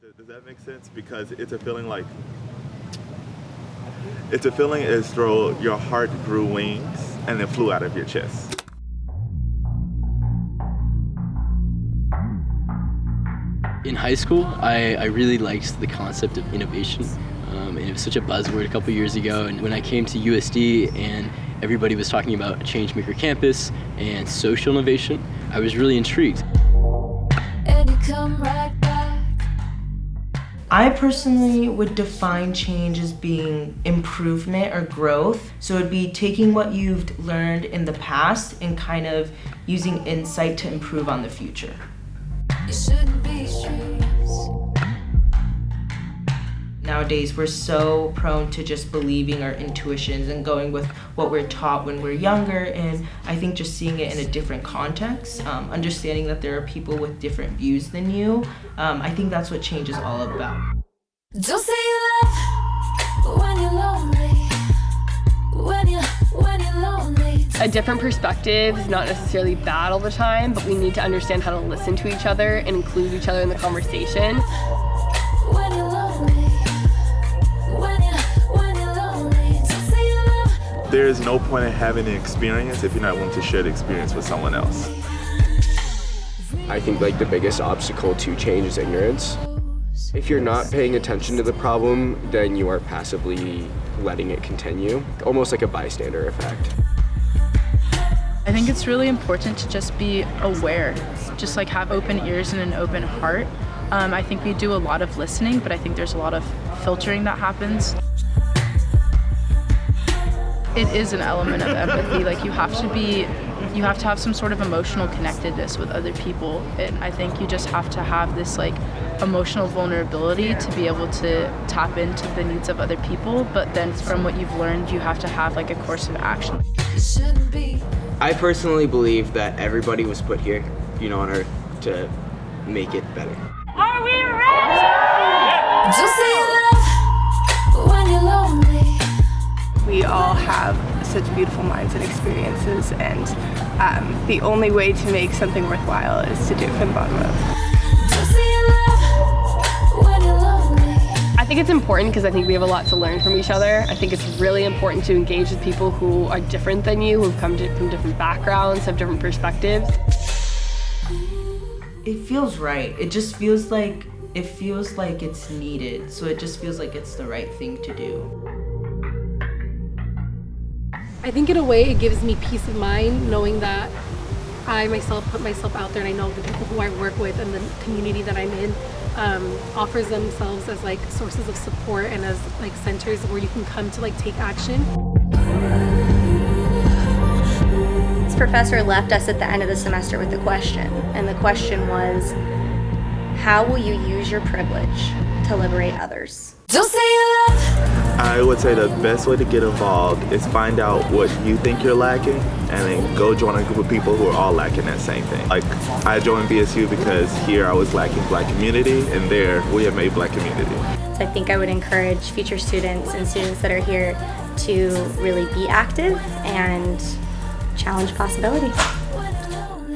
Does that make sense? Because it's a feeling as though your heart grew wings and then flew out of your chest. In high school, I really liked the concept of innovation. And it was such a buzzword a couple years ago. And when I came to USD and everybody was talking about Changemaker Campus and social innovation, I was really intrigued. And you come right back. I personally would define change as being improvement or growth. So it'd be taking what you've learned in the past and kind of using insight to improve on the future. It shouldn't be streets. Nowadays, we're so prone to just believing our intuitions and going with what we're taught when we're younger. And I think just seeing it in a different context, understanding that there are people with different views than you, I think that's what change is all about. Don't say you love when you're lonely. When you're lonely. A different perspective is not necessarily bad all the time, but we need to understand how to listen to each other and include each other in the conversation. When you're lonely. When you're lonely. Don't say you love. There is no point in having an experience if you're not willing to share the experience with someone else. I think the biggest obstacle to change is ignorance. If you're not paying attention to the problem, then you are passively letting it continue, almost like a bystander effect. I think it's really important to just be aware, just have open ears and an open heart. I think we do a lot of listening, but I think there's a lot of filtering that happens. It is an element of empathy. You have to have some sort of emotional connectedness with other people. And I think you just have to have this emotional vulnerability to be able to tap into the needs of other people. But then from what you've learned, you have to have a course of action. It shouldn't be. I personally believe that everybody was put here, on Earth to make it better. Are we ready? Don't say you love when you're lonely. We all have such beautiful minds and experiences, and the only way to make something worthwhile is to do it from the bottom up. Don't say you love when you're lonely. I think it's important because I think we have a lot to learn from each other. I think it's really important to engage with people who are different than you, who've come from different backgrounds, have different perspectives. It feels right. It just feels like it's needed. So it just feels like it's the right thing to do. I think in a way it gives me peace of mind knowing that I myself put myself out there, and I know the people who I work with and the community that I'm in offers themselves as sources of support and as centers where you can come to take action. This professor left us at the end of the semester with a question, and the question was, how will you use your privilege to liberate others? Don't say you love. I would say the best way to get involved is find out what you think you're lacking and then go join a group of people who are all lacking that same thing. I joined BSU because here I was lacking Black community, and there we have made Black community. So I think I would encourage future students and students that are here to really be active and challenge possibility. When you're lonely.